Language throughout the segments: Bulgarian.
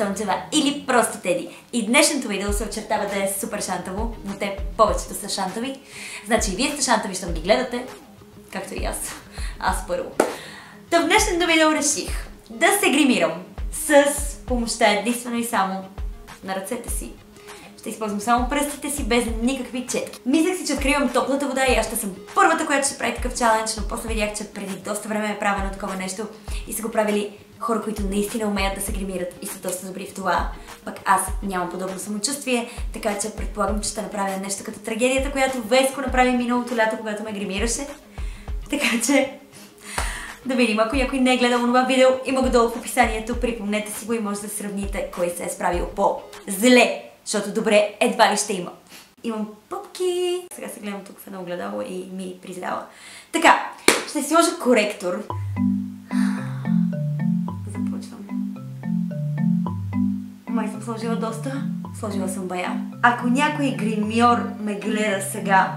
Цончева или просто Теди. И днешното видео се очертава да е супер шантаво, но те повечето са шантави. Значи и вие сте шантави, щом ги гледате, както и аз. Аз първо. Та в днешното видео реших да се гримирам с помощта единствено и само на ръцете си. Ще използвам само пръстите си, без никакви четки. Мислех си, че откривам топлата вода и аз ще съм първата, която ще прави такъв чалендж, но после видях, че преди доста време е правено такова нещо и са го правили хора, които наистина умеят да се гримират и са доста добри в това. Пък аз нямам подобно самочувствие, така че предполагам, че ще направя нещо като трагедията, която Веско направи миналото лято, когато ме гримираше. Така че да видим, ако някой не е гледал това видео, има го долу в описанието, припомнете си го и може да сравните кой се е справил по-зле. Защото добре, едва ли ще има. Имам пъпки. Сега се гледам тук в едно огледало и ми признава. Така, ще си сложа коректор. Започвам. Май съм сложила доста. Сложила съм бая. Ако някой гримьор ме гледа сега,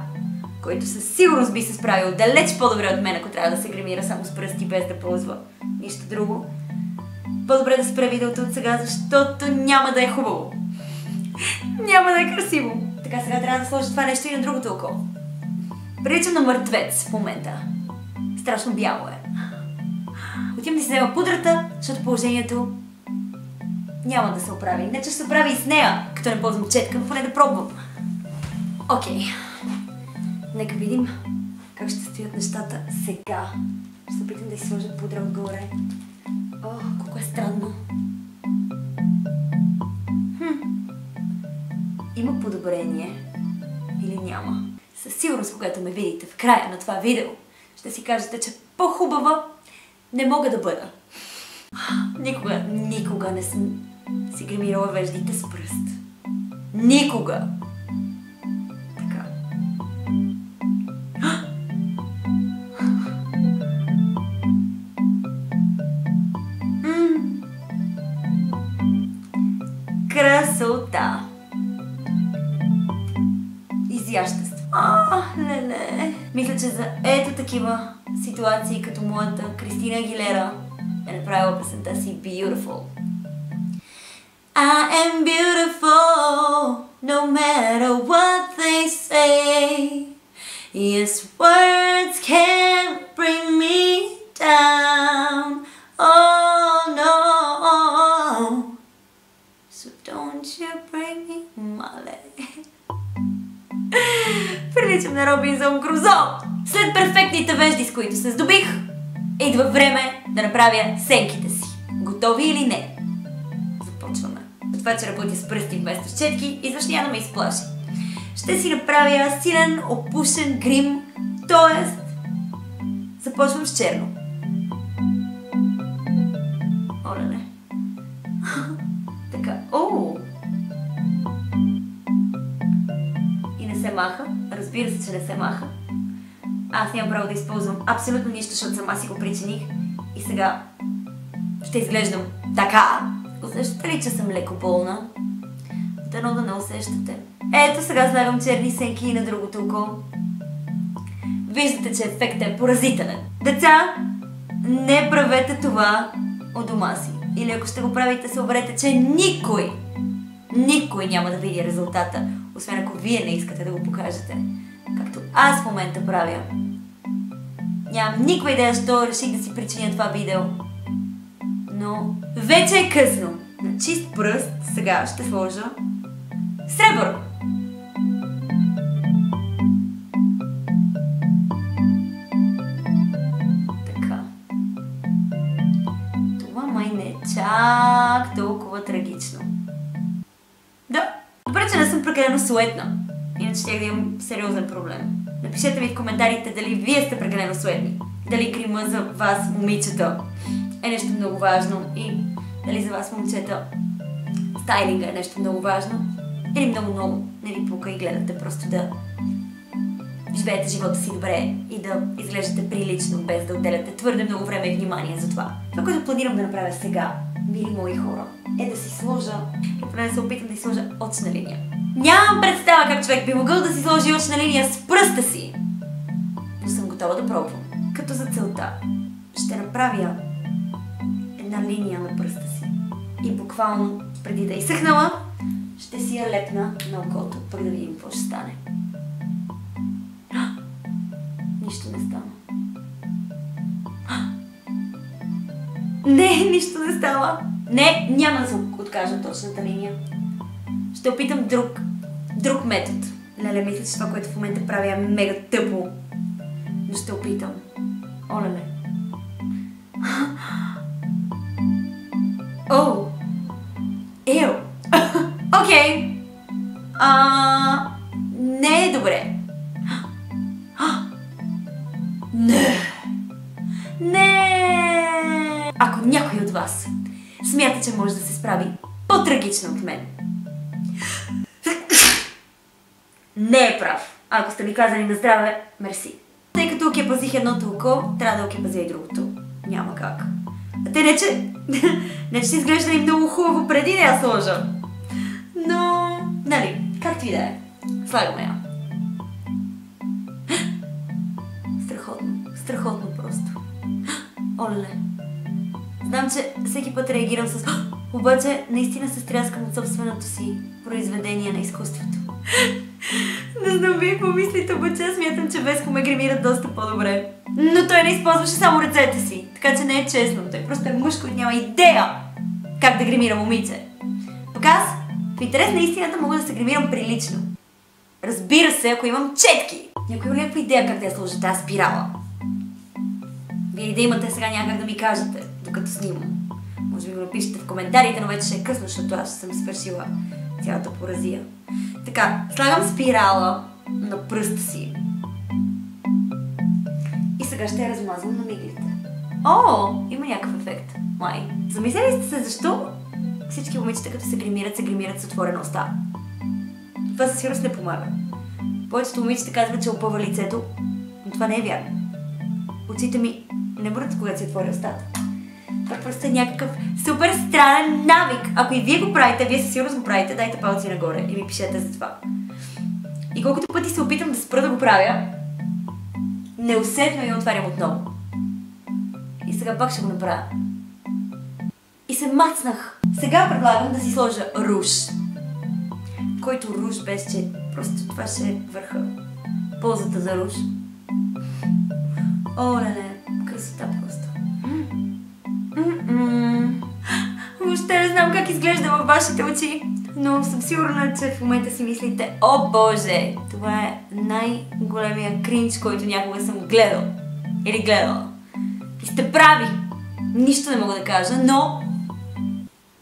който със сигурност би се справил далеч по-добре от мен, ако трябва да се гримира само с пръсти, без да ползва нищо друго, по-добре да спре видеото от сега, защото няма да е хубаво. Няма да е красиво. Така, сега трябва да сложа това нещо и на другото око. Приличам на мъртвец в момента. Страшно бяло е. Отивам да си взема пудрата, защото положението няма да се оправи. Не че ще се оправи и с нея, като не ползвам четка, но поне да пробвам. Окей. Нека видим как ще стоят нещата сега. Ще се опитам да си сложа пудра отгоре. О, колко е странно. Има подобрение или няма? Със сигурност, когато ме видите в края на това видео, ще си кажете, че по-хубава не мога да бъда. Никога не съм си гримирала веждите с пръст. Никога! Така. Красота! Изящество. Не. Мисля, че за ето такива ситуации, като моята Кристина Агилера е направила песента си Beautiful. I am beautiful, no matter what they say. Yes, words can't bring me down. Oh no. So don't you bring me male. Приличам на Робинзон Крузо! След перфектните вежди, с които се здобих, идва време да направя сенките си. Готови или не? Започваме. От това, че работя с пръсти вместо с четки, извъншния да ме изплаши. Ще си направя силен, опушен грим, т.е. започвам с черно. Оле. Така, И не се маха. Разбира се, че не се маха. Аз нямам право да използвам абсолютно нищо, защото сама си го причиних. И сега ще изглеждам така. Усещате ли, че съм леко болна? Дано да не усещате. Ето сега слагам черни сенки и на другото око. Виждате, че ефектът е поразителен. Деца, не правете това у дома си. Или ако ще го правите, се уверете, че никой няма да види резултата, освен ако вие не искате да го покажете. Както аз в момента правя. Нямам никаква идея, защо реших да си причиня това видео. Но вече е късно. На чист пръст сега ще сложа сребър. Така. Това май не е чак толкова трагично. Да. Добре, че не съм прекалено суетна. Иначе ще да имам сериозен проблем. Напишете ми в коментарите дали вие сте прекалено суетни. Дали грима за вас, момичета, е нещо много важно. И дали за вас, момчета, стайлинга е нещо много важно. Или много не ви пука и гледате просто да живеете живота си добре и да изглеждате прилично, без да отделяте твърде много време и внимание за това. Това, което планирам да направя сега, мили мои хора, е да си сложа, и поне да се опитам да си сложа очна линия. Нямам представа как човек би могъл да си сложи очна линия с пръста си, но съм готова да пробвам. Като за целта ще направя една линия на пръста си и буквално преди да е изсъхнала, ще си я лепна на окото, пък да видим какво ще стане. Нищо не става. Не, нищо не става. Не, няма да се откажа точната линия. Ще опитам друг метод. Леле, мисля, че това, което в момента правя е мега тъпо. Но ще опитам. О, леле. О! Ел! Окей. Не е добре. Не! Не! Ако някой от вас смята, че може да се справи по-трагично от мен, не е прав. Ако сте ми казали на здраве, мерси. Тъй като окепазих едното око, трябва да окепазя и другото. Няма как. А те не че си изглеждали много хубаво преди да я сложа. Но, нали, както и да е. Слагаме я. Страхотно просто. Оле. Знам, че всеки път реагирам с... Обаче, наистина се стряскам от собственото си произведение на изкуството. Не знам вие какво мислите, обаче аз смятам, че Веско ме гримира доста по-добре. Но той не използваше само ръцете си, така че не е честно. Той просто е мъж, който няма идея как да гримира момиче. Пък аз, в интерес на истината, мога да се гримирам прилично. Разбира се, ако имам четки. Някой има някаква идея как да я сложи тази спирала? Вие да имате сега някак да ми кажете, докато снимам. Може би го напишете в коментарите, но вече ще е късно, защото аз съм свършила цялата поразия. Така, слагам спирала на пръста си. И сега ще я размазвам на миглите. О, има някакъв ефект. Май. Замислили сте се защо всички момичета, като се гримират с отворена уста? Това със сигурност не помага. Повечето момичета казват, че опъва лицето, но това не е вярно. Очите ми не бъдат, когато си отворя устата. Това просто е някакъв супер странен навик. Ако и вие го правите, вие със сигурност го правите, дайте палци нагоре и ми пишете за това. И колкото пъти се опитам да спра да го правя, неусетно я отварям отново. И сега пак ще го направя. И се мацнах. Сега предлагам да си сложа руж. Който руж без че просто това ще е върха. Ползата за руж. О, не, красота просто. Въобще не знам как изглежда във вашите очи, но съм сигурна, че в момента си мислите: о боже, това е най-големия кринч, който някога съм гледал или гледала. И сте прави! Нищо не мога да кажа, но...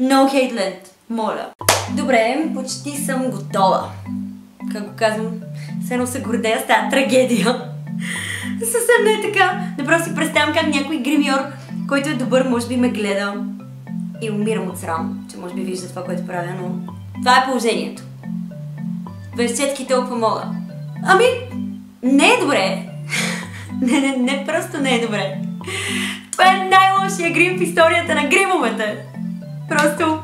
No hate land, моля. Добре, почти съм готова. Как го казвам, все едно се гордея с тази трагедия. Съвсем не е така. Направо си представям как някой гримьор, който е добър, може би ме гледа и умирам от срам, че може би вижда това, което правя, но това е положението. Без четки толкова мога. Ами, не е добре. Не, просто не е добре. Това е най-лошия грим в историята на гримовете. Просто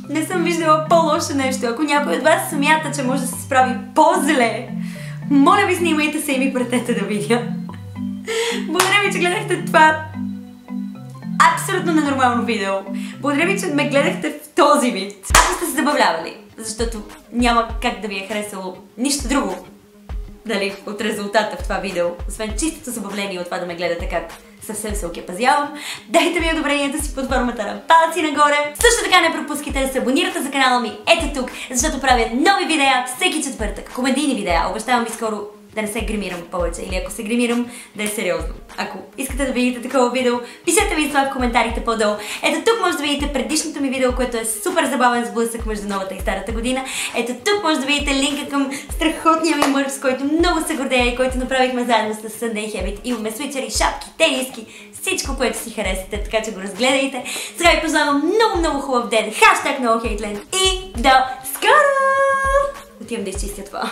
не съм виждала по-лошо нещо. Ако някой от вас смята, че може да се справи по-зле, моля ви, снимайте се и ми пратете да видя. Благодаря ви, че гледахте това абсолютно ненормално видео. Благодаря ви, че ме гледахте в този вид. Ако сте се забавлявали, защото няма как да ви е харесало нищо друго, дали, от резултата в това видео, освен чистото забавление от това да ме гледате как съвсем се окепазявам, дайте ми одобрението си под формата на палци нагоре. Също така не пропускайте да се абонирате за канала ми ето тук, защото правя нови видеа всеки четвъртък, комедийни видеа. Обещавам ви скоро да не се гримирам повече, или ако се гримирам, да е сериозно. Ако искате да видите такова видео, пишете ми това в коментарите по-долу. Ето тук може да видите предишното ми видео, което е супер забавен сблъсък между новата и старата година. Ето тук може да видите линка към страхотния ми мърч, с който много се гордея и който направихме заедно с Sunday Habit. Имаме свичери, шапки, тениски, всичко, което си харесате, така че го разгледайте. Сега ви пожелавам много хубав ден, #NoHateland и до скоро! Отивам да изчистя това.